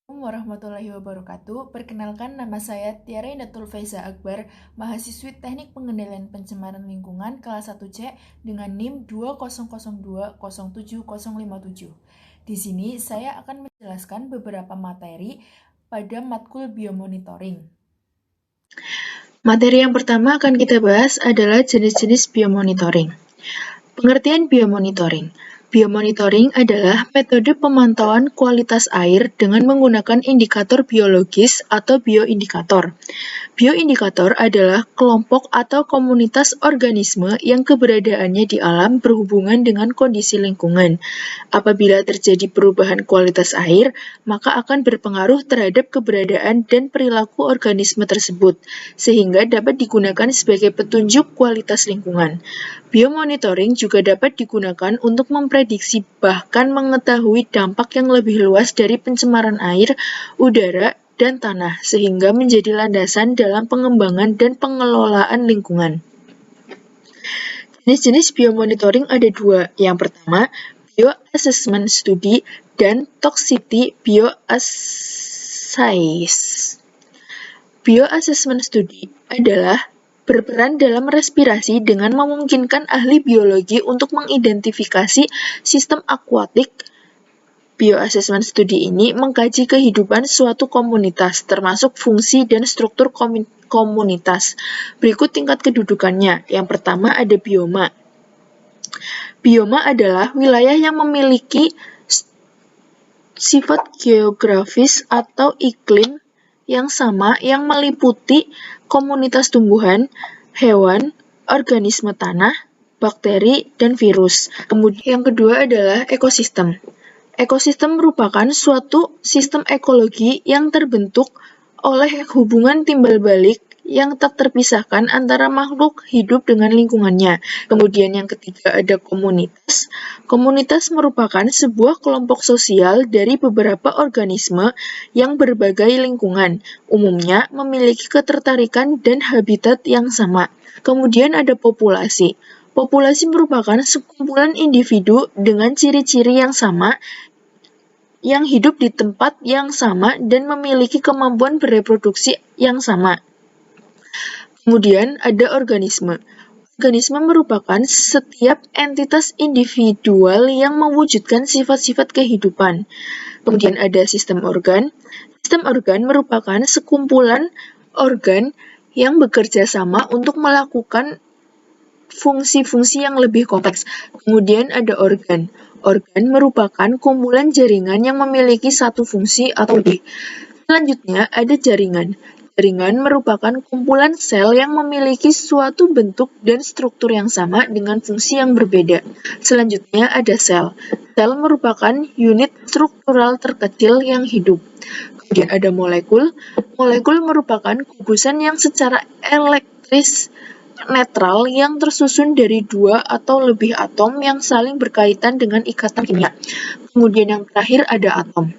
Assalamualaikum warahmatullahi wabarakatuh. Perkenalkan, nama saya Tiara Indatul Faiza Akbar, mahasiswi Teknik Pengendalian Pencemaran Lingkungan kelas 1C dengan NIM 2002070057. Di sini saya akan menjelaskan beberapa materi pada matkul biomonitoring. Materi yang pertama akan kita bahas adalah jenis-jenis biomonitoring. Pengertian biomonitoring. Biomonitoring adalah metode pemantauan kualitas air dengan menggunakan indikator biologis atau bioindikator. Bioindikator adalah kelompok atau komunitas organisme yang keberadaannya di alam berhubungan dengan kondisi lingkungan. Apabila terjadi perubahan kualitas air, maka akan berpengaruh terhadap keberadaan dan perilaku organisme tersebut, sehingga dapat digunakan sebagai petunjuk kualitas lingkungan. Biomonitoring juga dapat digunakan untuk memprediksi bahkan mengetahui dampak yang lebih luas dari pencemaran air, udara, dan tanah, sehingga menjadi landasan dalam pengembangan dan pengelolaan lingkungan. Jenis-jenis biomonitoring ada dua. Yang pertama, bioassessment study dan toxicity bioassays. Bioassessment study adalah berperan dalam respirasi dengan memungkinkan ahli biologi untuk mengidentifikasi sistem akuatik. Bioassessment study ini mengkaji kehidupan suatu komunitas, termasuk fungsi dan struktur komunitas. Berikut tingkat kedudukannya. Yang pertama ada bioma. Bioma adalah wilayah yang memiliki sifat geografis atau iklim yang sama yang meliputi komunitas tumbuhan, hewan, organisme tanah, bakteri, dan virus. Kemudian yang kedua adalah ekosistem. Ekosistem merupakan suatu sistem ekologi yang terbentuk oleh hubungan timbal balik yang tak terpisahkan antara makhluk hidup dengan lingkungannya. Kemudian yang ketiga ada komunitas. Komunitas merupakan sebuah kelompok sosial dari beberapa organisme yang berbagai lingkungan, umumnya memiliki ketertarikan dan habitat yang sama. Kemudian ada populasi. Populasi merupakan sekumpulan individu dengan ciri-ciri yang sama yang hidup di tempat yang sama dan memiliki kemampuan bereproduksi yang sama. Kemudian ada organisme. Organisme merupakan setiap entitas individual yang mewujudkan sifat-sifat kehidupan. Kemudian ada sistem organ. Sistem organ merupakan sekumpulan organ yang bekerja sama untuk melakukan fungsi-fungsi yang lebih kompleks. Kemudian ada organ. Organ merupakan kumpulan jaringan yang memiliki satu fungsi atau lebih. Selanjutnya ada jaringan. Jaringan merupakan kumpulan sel yang memiliki suatu bentuk dan struktur yang sama dengan fungsi yang berbeda. Selanjutnya ada sel. Sel merupakan unit struktural terkecil yang hidup. Kemudian ada molekul. Molekul merupakan gugusan yang secara elektris netral yang tersusun dari dua atau lebih atom yang saling berkaitan dengan ikatan kimia. Kemudian yang terakhir ada atom.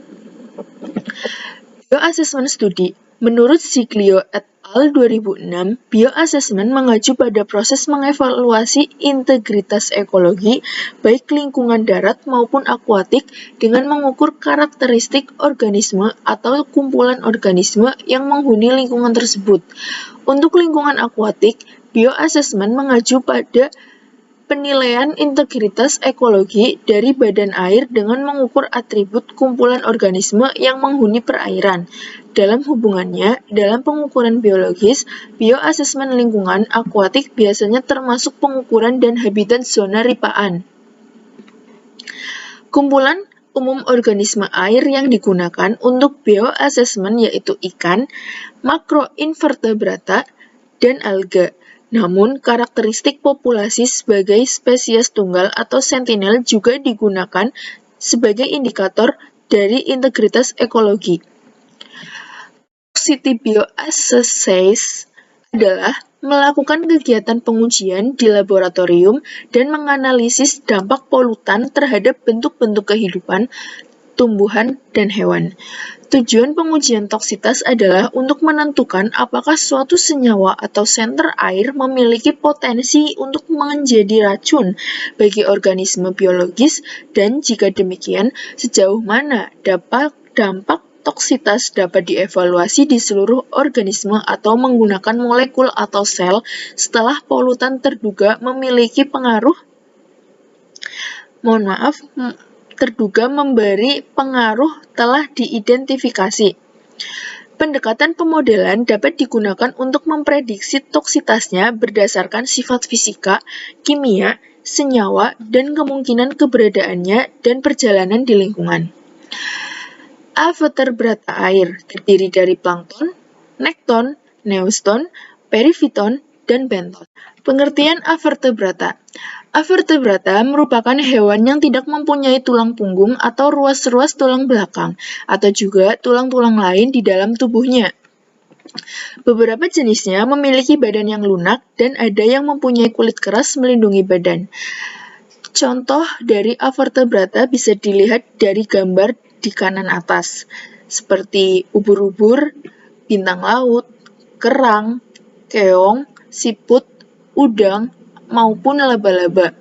Bioassessment study. Menurut Ziglio et al. 2006, bioassessment mengacu pada proses mengevaluasi integritas ekologi, baik lingkungan darat maupun akuatik, dengan mengukur karakteristik organisme atau kumpulan organisme yang menghuni lingkungan tersebut. Untuk lingkungan akuatik, bioassessment mengacu pada penilaian integritas ekologi dari badan air dengan mengukur atribut kumpulan organisme yang menghuni perairan. Dalam hubungannya, dalam pengukuran biologis, bioassessment lingkungan akuatik biasanya termasuk pengukuran dan habitat zona ripaan. Kumpulan umum organisme air yang digunakan untuk bioassessment yaitu ikan, makroinvertebrata, dan alga. Namun, karakteristik populasi sebagai spesies tunggal atau sentinel juga digunakan sebagai indikator dari integritas ekologi. Toxicity bioassays adalah melakukan kegiatan pengujian di laboratorium dan menganalisis dampak polutan terhadap bentuk-bentuk kehidupan, tumbuhan, dan hewan. Tujuan pengujian toksitas adalah untuk menentukan apakah suatu senyawa atau senter air memiliki potensi untuk menjadi racun bagi organisme biologis dan jika demikian, sejauh mana dampak toksitas dapat dievaluasi di seluruh organisme atau menggunakan molekul atau sel setelah polutan terduga memiliki pengaruh terduga memberi pengaruh telah diidentifikasi. Pendekatan pemodelan dapat digunakan untuk memprediksi toksitasnya berdasarkan sifat fisika, kimia, senyawa, dan kemungkinan keberadaannya dan perjalanan di lingkungan. Avertebrata air terdiri dari plankton, nekton, neuston, perifiton, dan benton. Pengertian avertebrata. Avertebrata merupakan hewan yang tidak mempunyai tulang punggung atau ruas-ruas tulang belakang, atau juga tulang-tulang lain di dalam tubuhnya. Beberapa jenisnya memiliki badan yang lunak dan ada yang mempunyai kulit keras melindungi badan. Contoh dari avertebrata bisa dilihat dari gambar di kanan atas, seperti ubur-ubur, bintang laut, kerang, keong, siput, udang, maupun laba-laba.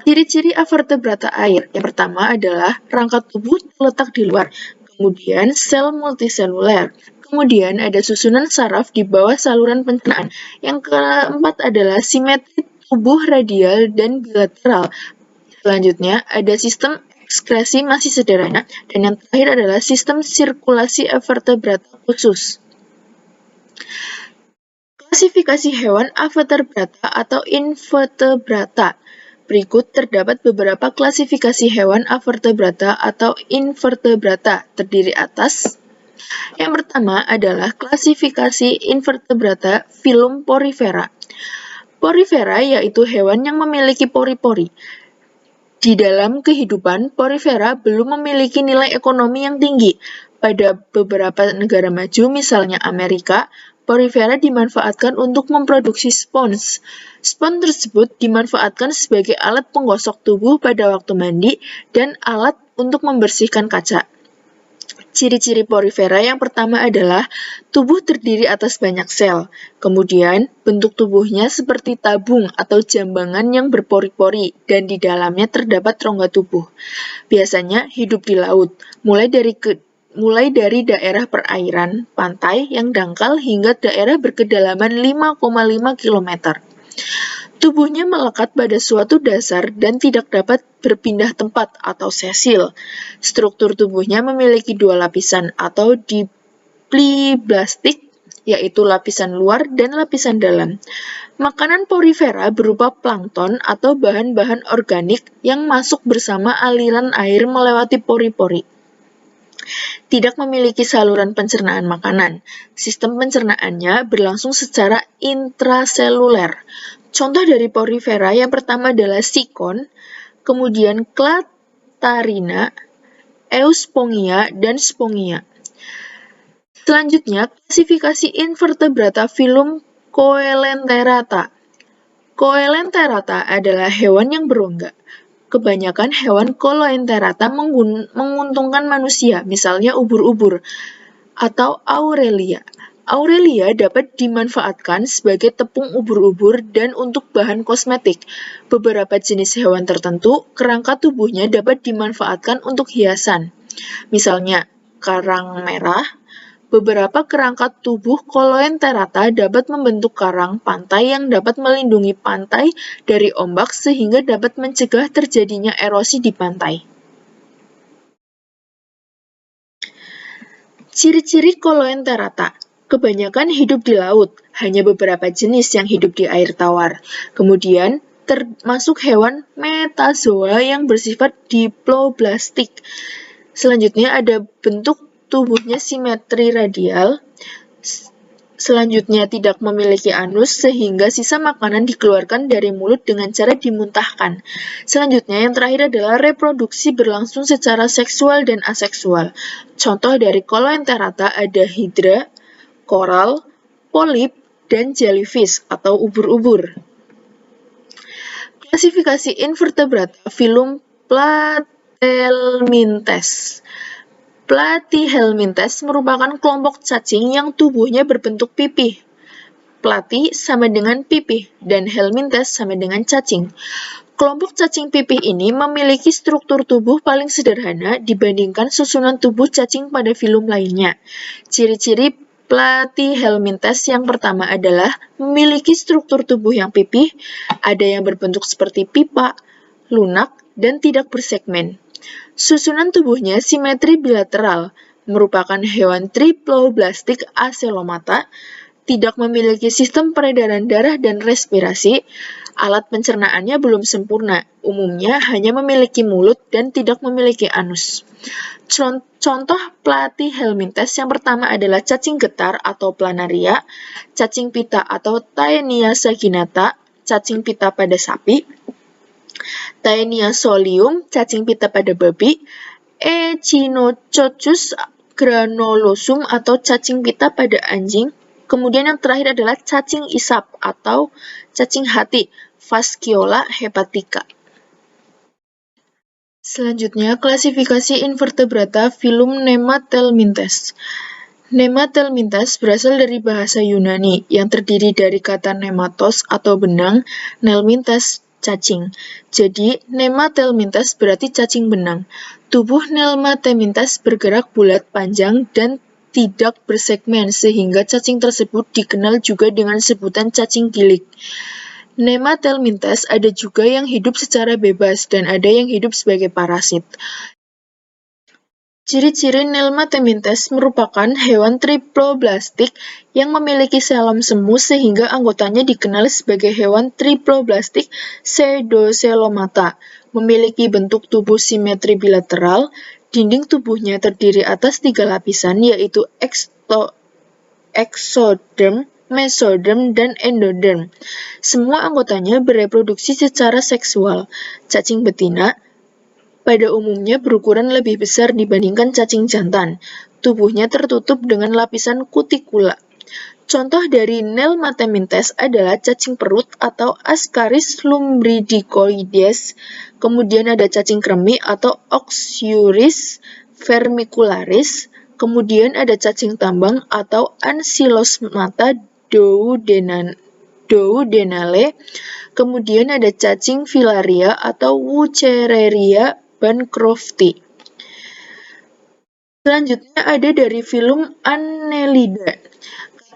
Ciri-ciri avertebrata air. Yang pertama adalah rangka tubuh terletak di luar, kemudian sel multiseluler, kemudian ada susunan saraf di bawah saluran pencernaan. Yang keempat adalah simetri tubuh radial dan bilateral. Selanjutnya ada sistem ekskresi masih sederhana, dan yang terakhir adalah sistem sirkulasi avertebrata khusus. Klasifikasi hewan avertebrata atau invertebrata. Berikut terdapat beberapa klasifikasi hewan avertebrata atau invertebrata terdiri atas. Yang pertama adalah klasifikasi invertebrata filum Porifera. Porifera yaitu hewan yang memiliki pori-pori. Di dalam kehidupan, porifera belum memiliki nilai ekonomi yang tinggi. Pada beberapa negara maju, misalnya Amerika, porifera dimanfaatkan untuk memproduksi spons. Spons tersebut dimanfaatkan sebagai alat penggosok tubuh pada waktu mandi dan alat untuk membersihkan kaca. Ciri-ciri porifera yang pertama adalah tubuh terdiri atas banyak sel. Kemudian, bentuk tubuhnya seperti tabung atau jambangan yang berpori-pori dan di dalamnya terdapat rongga tubuh. Biasanya hidup di laut, mulai dari daerah perairan, pantai yang dangkal hingga daerah berkedalaman 5,5 km. Tubuhnya melekat pada suatu dasar dan tidak dapat berpindah tempat atau sesil. Struktur tubuhnya memiliki dua lapisan atau dipliblastik, yaitu lapisan luar dan lapisan dalam. Makanan porifera berupa plankton atau bahan-bahan organik yang masuk bersama aliran air melewati pori-pori. Tidak memiliki saluran pencernaan makanan. Sistem pencernaannya berlangsung secara intraseluler. Contoh dari porifera yang pertama adalah sikon, kemudian Clatarina, Euspongia, dan Spongia. Selanjutnya, klasifikasi invertebrata filum Coelenterata. Coelenterata adalah hewan yang berongga. Kebanyakan hewan Coelenterata menguntungkan manusia, misalnya ubur-ubur atau Aurelia. Aurelia dapat dimanfaatkan sebagai tepung ubur-ubur dan untuk bahan kosmetik. Beberapa jenis hewan tertentu, kerangka tubuhnya dapat dimanfaatkan untuk hiasan. Misalnya, karang merah. Beberapa kerangka tubuh Coelenterata dapat membentuk karang pantai yang dapat melindungi pantai dari ombak sehingga dapat mencegah terjadinya erosi di pantai. Ciri-ciri Coelenterata. Kebanyakan hidup di laut, hanya beberapa jenis yang hidup di air tawar. Kemudian, termasuk hewan metazoa yang bersifat diploblastik. Selanjutnya ada bentuk tubuhnya simetri radial. Selanjutnya tidak memiliki anus sehingga sisa makanan dikeluarkan dari mulut dengan cara dimuntahkan. Selanjutnya yang terakhir adalah reproduksi berlangsung secara seksual dan aseksual. Contoh dari Coelenterata ada hidra, koral, polip, dan jellyfish atau ubur-ubur. Klasifikasi invertebrata filum Platyhelminthes. Platyhelminthes merupakan kelompok cacing yang tubuhnya berbentuk pipih. Platy sama dengan pipih dan helminthes sama dengan cacing. Kelompok cacing pipih ini memiliki struktur tubuh paling sederhana dibandingkan susunan tubuh cacing pada filum lainnya. Ciri-ciri Platyhelminthes yang pertama adalah memiliki struktur tubuh yang pipih, ada yang berbentuk seperti pipa, lunak, dan tidak bersegmen. Susunan tubuhnya simetri bilateral, merupakan hewan triploblastik acelomata, tidak memiliki sistem peredaran darah dan respirasi, alat pencernaannya belum sempurna, umumnya hanya memiliki mulut dan tidak memiliki anus. Contoh Platyhelminthes yang pertama adalah cacing getar atau planaria, cacing pita atau Taenia saginata, cacing pita pada sapi, Taenia solium, cacing pita pada babi, Echinococcus granulosus atau cacing pita pada anjing. Kemudian yang terakhir adalah cacing isap atau cacing hati, Fasciola hepatica. Selanjutnya, klasifikasi invertebrata filum Nemathelminthes. Nemathelminthes berasal dari bahasa Yunani yang terdiri dari kata nematos atau benang, nelminthes cacing. Jadi, Nemathelminthes berarti cacing benang. Tubuh Nemathelminthes bergerak bulat panjang dan tidak bersegmen sehingga cacing tersebut dikenal juga dengan sebutan cacing gilik. Nemathelminthes ada juga yang hidup secara bebas dan ada yang hidup sebagai parasit. Ciri-ciri Nemathelminthes merupakan hewan triploblastik yang memiliki xilem semu sehingga anggotanya dikenal sebagai hewan triploblastik pseudocelomata. Memiliki bentuk tubuh simetri bilateral, dinding tubuhnya terdiri atas 3 lapisan yaitu exoderm, mesoderm, dan endoderm. Semua anggotanya bereproduksi secara seksual. Cacing betina pada umumnya berukuran lebih besar dibandingkan cacing jantan. Tubuhnya tertutup dengan lapisan kutikula. Contoh dari Nemathelminthes adalah cacing perut atau Ascaris lumbridicoides, kemudian ada cacing kremi atau Oxyuris vermicularis, kemudian ada cacing tambang atau Ancylostomata duodenale, kemudian ada cacing filaria atau Wuchereria bancrofti. Selanjutnya ada dari filum Annelida.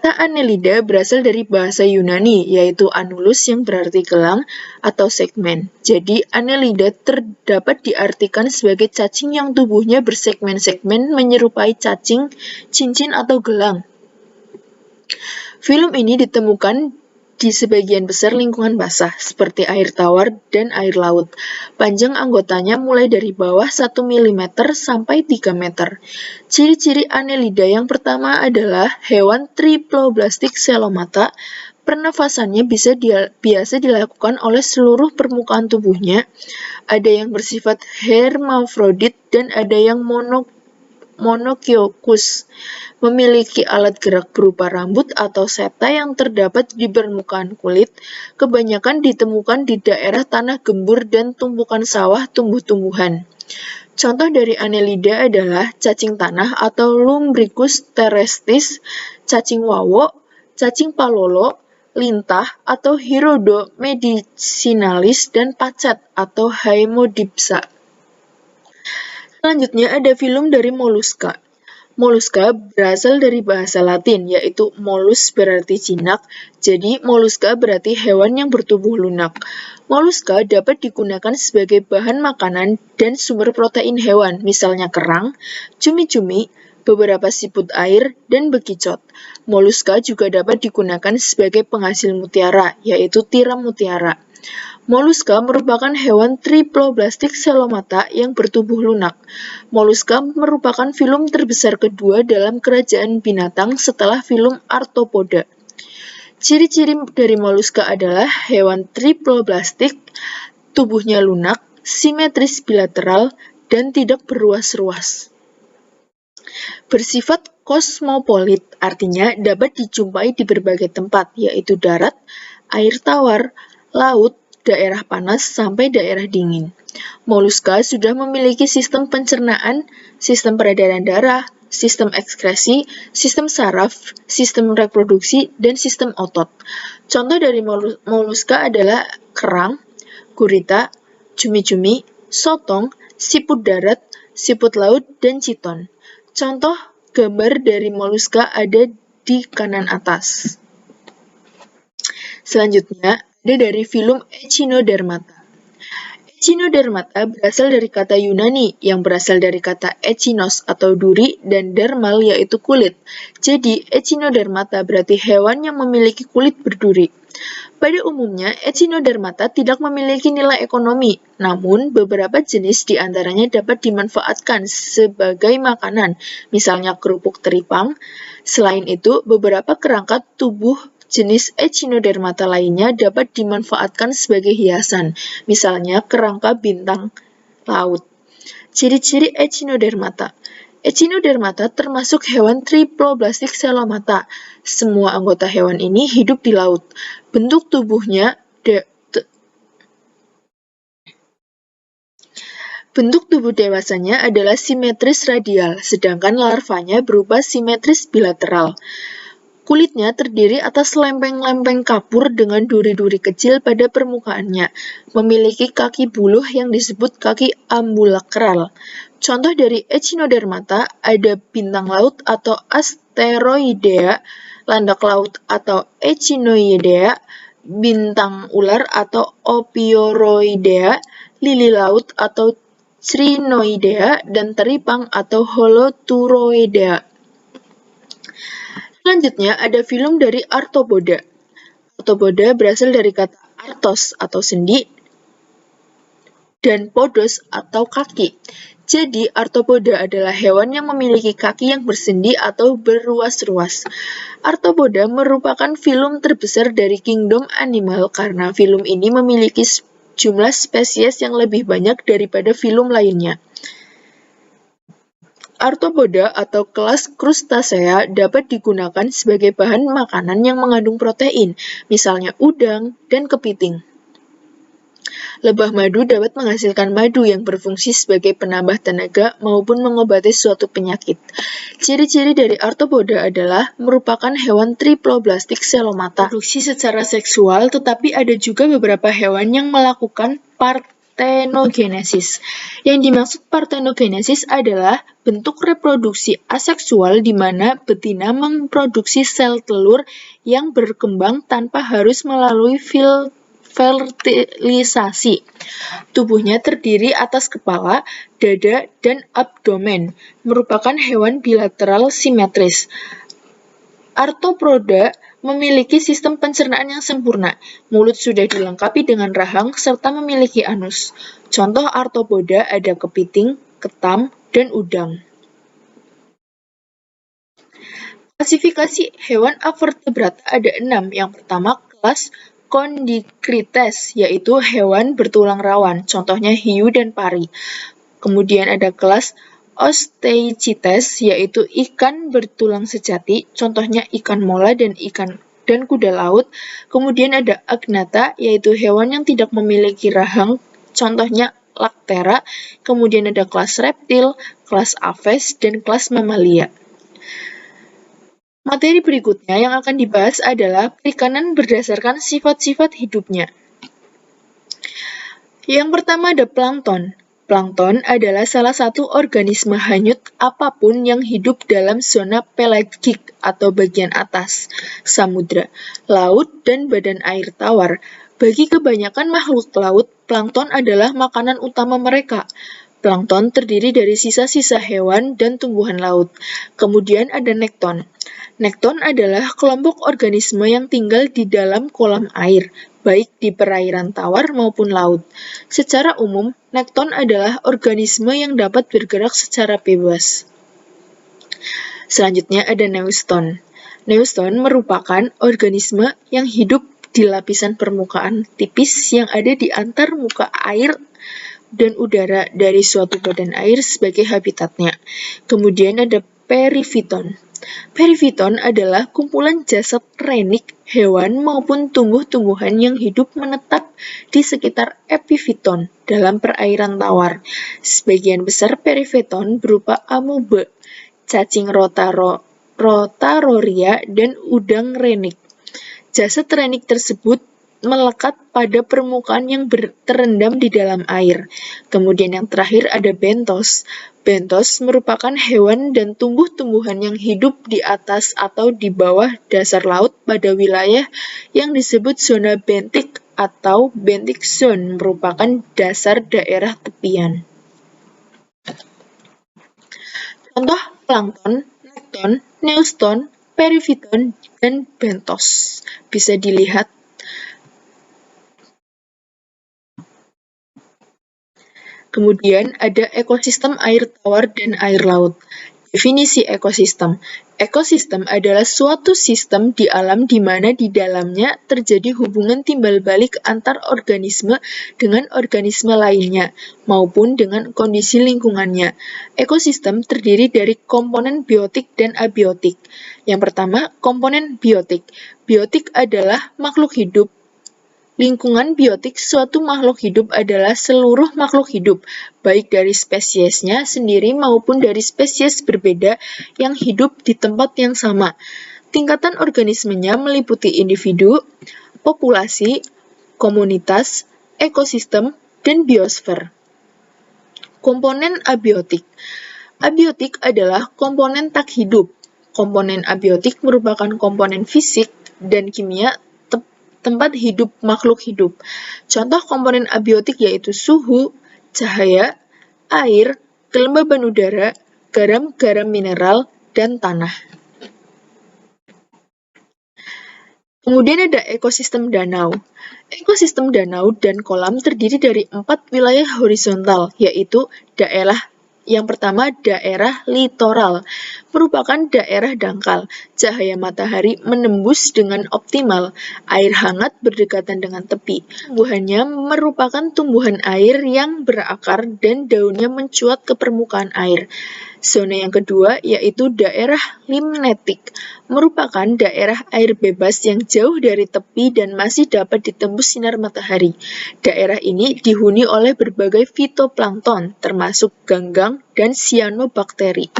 Kata Annelida berasal dari bahasa Yunani, yaitu annulus yang berarti gelang atau segmen. Jadi, Annelida terdapat diartikan sebagai cacing yang tubuhnya bersegmen-segmen menyerupai cacing, cincin, atau gelang. Filum ini ditemukan di sebagian besar lingkungan basah, seperti air tawar dan air laut. Panjang anggotanya mulai dari bawah 1 mm sampai 3 meter. Ciri-ciri Annelida yang pertama adalah hewan triploblastik celomata. Pernafasannya biasa dilakukan oleh seluruh permukaan tubuhnya. Ada yang bersifat hermafrodit dan ada yang monokiokus, memiliki alat gerak berupa rambut atau seta yang terdapat di permukaan kulit, kebanyakan ditemukan di daerah tanah gembur dan tumpukan sawah tumbuh-tumbuhan. Contoh dari Annelida adalah cacing tanah atau Lumbricus terrestris, cacing wawo, cacing palolo, lintah atau Hirudo medicinalis, dan pacet atau Haemodipsa. Selanjutnya ada filum dari moluska. Moluska berasal dari bahasa Latin, yaitu molus berarti jinak, jadi moluska berarti hewan yang bertubuh lunak. Moluska dapat digunakan sebagai bahan makanan dan sumber protein hewan, misalnya kerang, cumi-cumi, beberapa siput air, dan bekicot. Moluska juga dapat digunakan sebagai penghasil mutiara, yaitu tiram mutiara. Moluska merupakan hewan triploblastik celomata yang bertubuh lunak. Moluska merupakan filum terbesar kedua dalam kerajaan binatang setelah filum Arthropoda. Ciri-ciri dari moluska adalah hewan triploblastik, tubuhnya lunak, simetris bilateral, dan tidak berruas-ruas. Bersifat kosmopolit, artinya dapat dijumpai di berbagai tempat, yaitu darat, air tawar, laut, daerah panas, sampai daerah dingin. Moluska sudah memiliki sistem pencernaan, sistem peredaran darah, sistem ekskresi, sistem saraf, sistem reproduksi, dan sistem otot. Contoh dari moluska adalah kerang, gurita, cumi-cumi, sotong, siput darat, siput laut, dan chiton. Contoh gambar dari moluska ada di kanan atas. Selanjutnya, ada dari filum Echinodermata. Echinodermata berasal dari kata Yunani yang berasal dari kata echinos atau duri dan dermal yaitu kulit. Jadi, Echinodermata berarti hewan yang memiliki kulit berduri. Pada umumnya, Echinodermata tidak memiliki nilai ekonomi, namun beberapa jenis diantaranya dapat dimanfaatkan sebagai makanan, misalnya kerupuk teripang. Selain itu, beberapa kerangka tubuh jenis Echinodermata lainnya dapat dimanfaatkan sebagai hiasan, misalnya kerangka bintang laut. Ciri-ciri Echinodermata. Echinodermata termasuk hewan triploblastik selomata. Semua anggota hewan ini hidup di laut. Bentuk tubuh dewasanya adalah simetris radial, sedangkan larvanya berupa simetris bilateral. Kulitnya terdiri atas lempeng-lempeng kapur dengan duri-duri kecil pada permukaannya, memiliki kaki buluh yang disebut kaki ambulakral. Contoh dari Echinodermata ada bintang laut atau asteroidea, landak laut atau Echinoidea, bintang ular atau Ophiuroidea, lili laut atau Crinoidea, dan teripang atau Holoturoidea. Selanjutnya ada filum dari Arthropoda. Arthropoda berasal dari kata arthos atau sendi dan podos atau kaki. Jadi, Arthropoda adalah hewan yang memiliki kaki yang bersendi atau berruas-ruas. Arthropoda merupakan filum terbesar dari kingdom animal karena filum ini memiliki jumlah spesies yang lebih banyak daripada filum lainnya. Arthropoda atau kelas Crustacea dapat digunakan sebagai bahan makanan yang mengandung protein, misalnya udang dan kepiting. Lebah madu dapat menghasilkan madu yang berfungsi sebagai penambah tenaga maupun mengobati suatu penyakit. Ciri-ciri dari Arthropoda adalah merupakan hewan triploblastik selomata, reproduksi secara seksual, tetapi ada juga beberapa hewan yang melakukan partenogenesis. Yang dimaksud partenogenesis adalah bentuk reproduksi aseksual di mana betina memproduksi sel telur yang berkembang tanpa harus melalui fertilisasi. Tubuhnya terdiri atas kepala, dada, dan abdomen, merupakan hewan bilateral simetris. Arthropoda memiliki sistem pencernaan yang sempurna. Mulut sudah dilengkapi dengan rahang serta memiliki anus. Contoh Arthropoda ada kepiting, ketam, dan udang. Klasifikasi hewan avertebrata ada 6. Yang pertama, kelas Chondrichthyes, yaitu hewan bertulang rawan, contohnya hiu dan pari. Kemudian ada kelas Osteichthyes, yaitu ikan bertulang sejati, contohnya ikan mola dan kuda laut. Kemudian ada Agnatha, yaitu hewan yang tidak memiliki rahang, contohnya Lactera. Kemudian ada kelas reptil, kelas Aves, dan kelas Mamalia. Materi berikutnya yang akan dibahas adalah perikanan berdasarkan sifat-sifat hidupnya. Yang pertama ada plankton. Plankton adalah salah satu organisme hanyut apapun yang hidup dalam zona pelagik atau bagian atas, samudra, laut, dan badan air tawar. Bagi kebanyakan makhluk laut, plankton adalah makanan utama mereka. Plankton terdiri dari sisa-sisa hewan dan tumbuhan laut. Kemudian ada nekton. Nekton adalah kelompok organisme yang tinggal di dalam kolam air, baik di perairan tawar maupun laut. Secara umum, nekton adalah organisme yang dapat bergerak secara bebas. Selanjutnya ada neuston. Neuston merupakan organisme yang hidup di lapisan permukaan tipis yang ada di antar muka air dan udara dari suatu badan air sebagai habitatnya. Kemudian ada perifiton. Perifiton adalah kumpulan jasad renik hewan maupun tumbuh-tumbuhan yang hidup menetap di sekitar epifiton dalam perairan tawar. Sebagian besar perifiton berupa amoeba, cacing rotaroria, dan udang renik. Jasad renik tersebut melekat pada permukaan yang terendam di dalam air. Kemudian yang terakhir ada bentos. Bentos merupakan hewan dan tumbuh-tumbuhan yang hidup di atas atau di bawah dasar laut pada wilayah yang disebut zona bentik atau bentic zone, merupakan dasar daerah tepian. Contoh plankton, nekton, neuston, perifiton, dan bentos bisa dilihat. Kemudian ada ekosistem air tawar dan air laut. Definisi ekosistem. Ekosistem adalah suatu sistem di alam di mana di dalamnya terjadi hubungan timbal balik antar organisme dengan organisme lainnya, maupun dengan kondisi lingkungannya. Ekosistem terdiri dari komponen biotik dan abiotik. Yang pertama, komponen biotik. Biotik adalah makhluk hidup. Lingkungan biotik suatu makhluk hidup adalah seluruh makhluk hidup, baik dari spesiesnya sendiri maupun dari spesies berbeda yang hidup di tempat yang sama. Tingkatan organismenya meliputi individu, populasi, komunitas, ekosistem, dan biosfer. Komponen abiotik. Abiotik adalah komponen tak hidup. Komponen abiotik merupakan komponen fisik dan kimia tempat hidup makhluk hidup. Contoh komponen abiotik yaitu suhu, cahaya, air, kelembaban udara, garam-garam mineral, dan tanah. Kemudian ada ekosistem danau. Ekosistem danau dan kolam terdiri dari 4 wilayah horizontal, yaitu yang pertama, daerah litoral, merupakan daerah dangkal. Cahaya matahari menembus dengan optimal. Air hangat berdekatan dengan tepi. Tumbuhannya merupakan tumbuhan air yang berakar dan daunnya mencuat ke permukaan air. Zona yang kedua yaitu daerah limnetik, merupakan daerah air bebas yang jauh dari tepi dan masih dapat ditembus sinar matahari. Daerah ini dihuni oleh berbagai fitoplankton, termasuk ganggang dan cyanobacteria.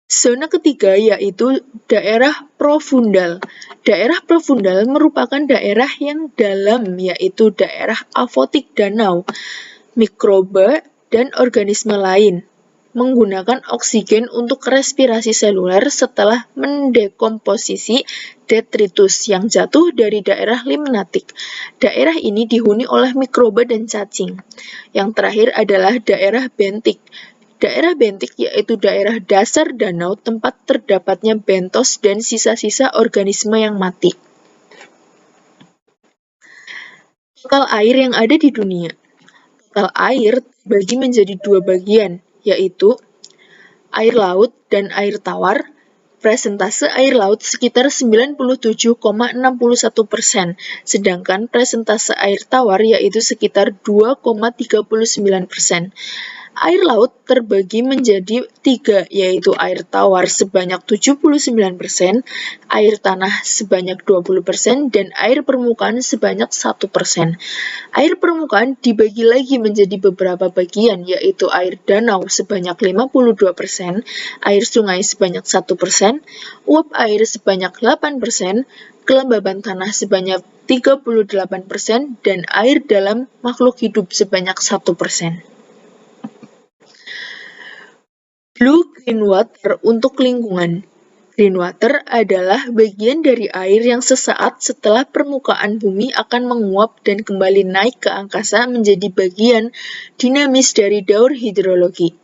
Zona ketiga yaitu daerah profundal. Daerah profundal merupakan daerah yang dalam, yaitu daerah afotik danau. Mikroba dan organisme lain menggunakan oksigen untuk respirasi seluler setelah mendekomposisi detritus yang jatuh dari daerah limnatik. Daerah ini dihuni oleh mikroba dan cacing. Yang terakhir adalah daerah bentik. Daerah bentik yaitu daerah dasar danau tempat terdapatnya bentos dan sisa-sisa organisme yang mati. Total air yang ada di dunia. Total air terbagi menjadi 2 bagian, yaitu air laut dan air tawar. Presentase air laut sekitar 97,61%, sedangkan presentase air tawar yaitu sekitar 2,39%. Air laut terbagi menjadi 3, yaitu air tawar sebanyak 79%, air tanah sebanyak 20%, dan air permukaan sebanyak 1%. Air permukaan dibagi lagi menjadi beberapa bagian, yaitu air danau sebanyak 52%, air sungai sebanyak 1%, uap air sebanyak 8%, kelembaban tanah sebanyak 38%, dan air dalam makhluk hidup sebanyak 1%. Blue green water untuk lingkungan. Green water adalah bagian dari air yang sesaat setelah permukaan bumi akan menguap dan kembali naik ke angkasa menjadi bagian dinamis dari daur hidrologi.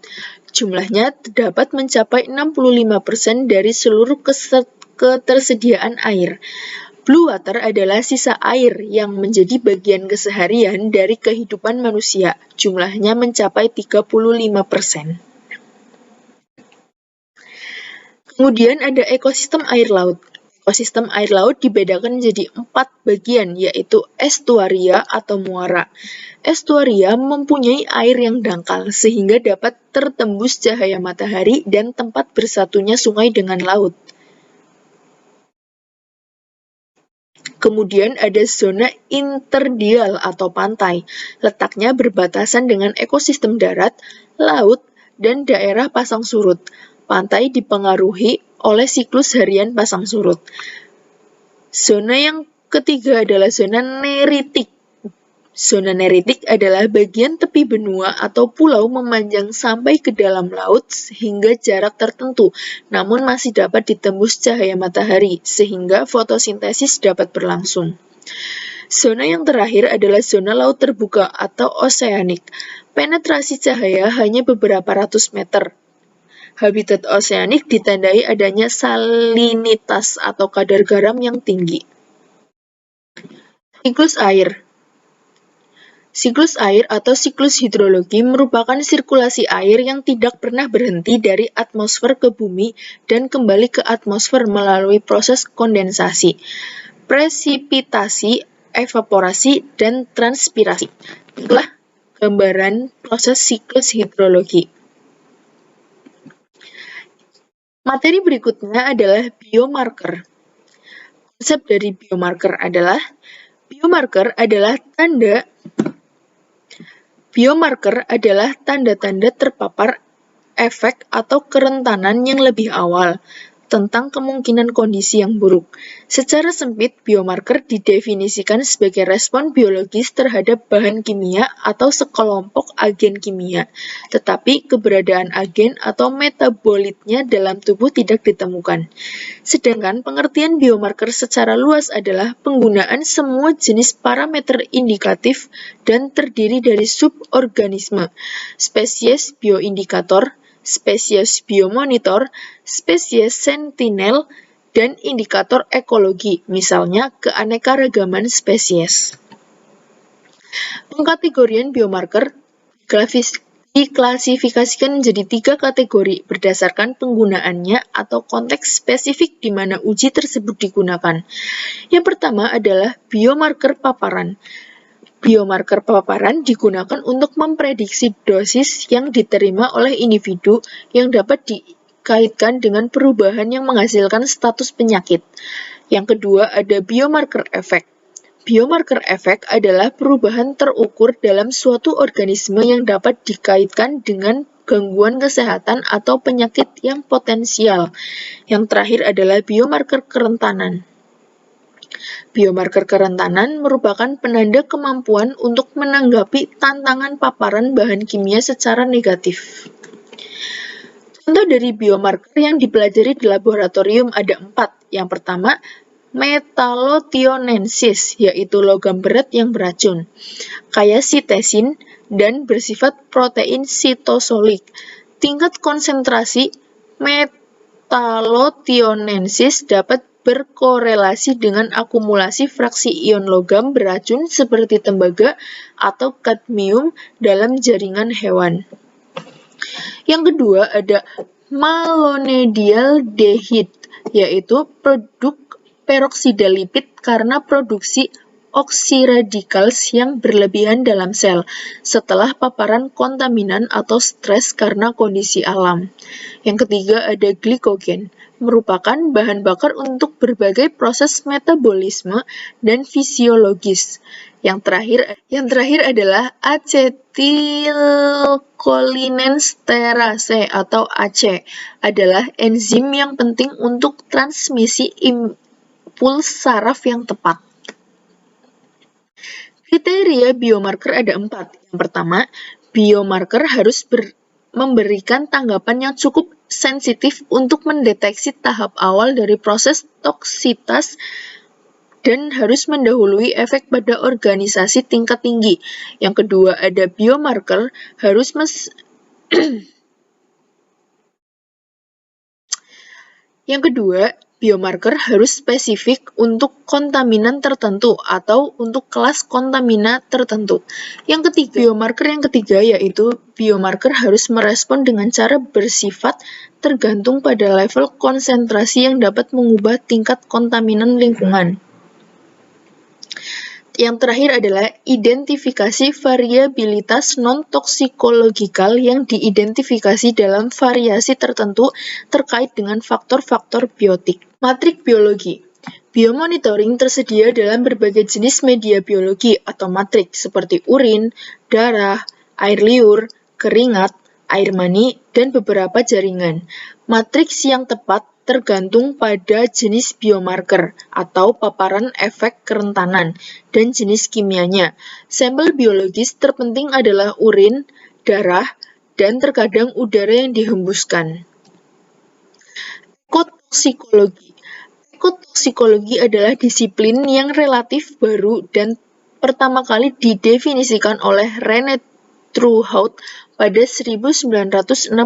Jumlahnya dapat mencapai 65% dari seluruh ketersediaan air. Blue water adalah sisa air yang menjadi bagian keseharian dari kehidupan manusia. Jumlahnya mencapai 35%. Kemudian ada ekosistem air laut. Ekosistem air laut dibedakan menjadi 4 bagian, yaitu estuaria atau muara. Estuaria mempunyai air yang dangkal sehingga dapat tertembus cahaya matahari dan tempat bersatunya sungai dengan laut. Kemudian ada zona interdial atau pantai. Letaknya berbatasan dengan ekosistem darat, laut, dan daerah pasang surut. Pantai dipengaruhi oleh siklus harian pasang surut. Zona yang ketiga adalah zona neritik. Zona neritik adalah bagian tepi benua atau pulau memanjang sampai ke dalam laut hingga jarak tertentu, namun masih dapat ditembus cahaya matahari, sehingga fotosintesis dapat berlangsung. Zona yang terakhir adalah zona laut terbuka atau oseanik. Penetrasi cahaya hanya beberapa ratus meter. Habitat oseanik ditandai adanya salinitas atau kadar garam yang tinggi. Siklus air. Siklus air atau siklus hidrologi merupakan sirkulasi air yang tidak pernah berhenti dari atmosfer ke bumi dan kembali ke atmosfer melalui proses kondensasi, presipitasi, evaporasi, dan transpirasi. Itulah gambaran proses siklus hidrologi. Materi berikutnya adalah biomarker. Konsep dari biomarker adalah Biomarker adalah tanda-tanda terpapar efek atau kerentanan yang lebih awal tentang kemungkinan kondisi yang buruk. Secara sempit, biomarker didefinisikan sebagai respon biologis terhadap bahan kimia atau sekelompok agen kimia, tetapi keberadaan agen atau metabolitnya dalam tubuh tidak ditemukan. Sedangkan pengertian biomarker secara luas adalah penggunaan semua jenis parameter indikatif dan terdiri dari suborganisme, spesies bioindikator, spesies biomonitor, spesies sentinel, dan indikator ekologi, misalnya keanekaragaman spesies. Pengkategorian biomarker diklasifikasikan menjadi 3 kategori berdasarkan penggunaannya atau konteks spesifik di mana uji tersebut digunakan. Yang pertama adalah biomarker paparan. Biomarker paparan digunakan untuk memprediksi dosis yang diterima oleh individu yang dapat dikaitkan dengan perubahan yang menghasilkan status penyakit. Yang kedua ada biomarker efek. Biomarker efek adalah perubahan terukur dalam suatu organisme yang dapat dikaitkan dengan gangguan kesehatan atau penyakit yang potensial. Yang terakhir adalah biomarker kerentanan. Biomarker kerentanan merupakan penanda kemampuan untuk menanggapi tantangan paparan bahan kimia secara negatif. Contoh dari biomarker yang dipelajari di laboratorium ada 4. Yang pertama, metallothionensis, yaitu logam berat yang beracun, kaya sitesin, dan bersifat protein sitosolik. Tingkat konsentrasi metallothionensis dapat berkorelasi dengan akumulasi fraksi ion logam beracun seperti tembaga atau kadmium dalam jaringan hewan. Yang kedua ada malonedialdehid, yaitu produk peroksida lipid karena produksi oksiradikals yang berlebihan dalam sel setelah paparan kontaminan atau stres karena kondisi alam. Yang ketiga ada glikogen, merupakan bahan bakar untuk berbagai proses metabolisme dan fisiologis. Yang terakhir adalah asetilcholinesterase atau AC, adalah enzim yang penting untuk transmisi impuls saraf yang tepat. Kriteria biomarker ada 4. Yang pertama, biomarker harus memberikan tanggapan yang cukup sensitif untuk mendeteksi tahap awal dari proses toksitas dan harus mendahului efek pada organisasi tingkat tinggi. Yang kedua, ada biomarker harus spesifik untuk kontaminan tertentu atau untuk kelas kontamina tertentu. Biomarker yang ketiga yaitu biomarker harus merespon dengan cara bersifat tergantung pada level konsentrasi yang dapat mengubah tingkat kontaminan lingkungan. Yang terakhir adalah identifikasi variabilitas non-toksikologikal yang diidentifikasi dalam variasi tertentu terkait dengan faktor-faktor biotik. Matrik biologi. Biomonitoring tersedia dalam berbagai jenis media biologi atau matrik seperti urin, darah, air liur, keringat, air mani, dan beberapa jaringan. Matriks yang tepat tergantung pada jenis biomarker atau paparan efek kerentanan dan jenis kimianya. Sampel biologis terpenting adalah urin, darah, dan terkadang udara yang dihembuskan. Ekotoksikologi. Ekotoksikologi adalah disiplin yang relatif baru dan pertama kali didefinisikan oleh René Trouhaut pada 1969.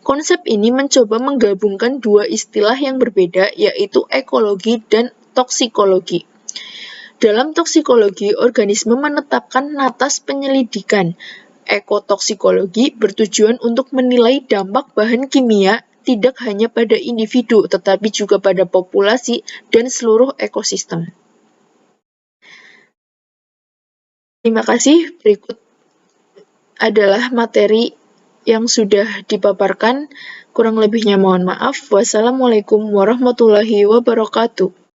Konsep ini mencoba menggabungkan dua istilah yang berbeda, yaitu ekologi dan toksikologi. Dalam toksikologi, organisme menetapkan natas penyelidikan. Ekotoksikologi bertujuan untuk menilai dampak bahan kimia tidak hanya pada individu, tetapi juga pada populasi dan seluruh ekosistem. Terima kasih. Berikut adalah materi yang sudah dipaparkan. Kurang lebihnya mohon maaf. Wassalamualaikum warahmatullahi wabarakatuh.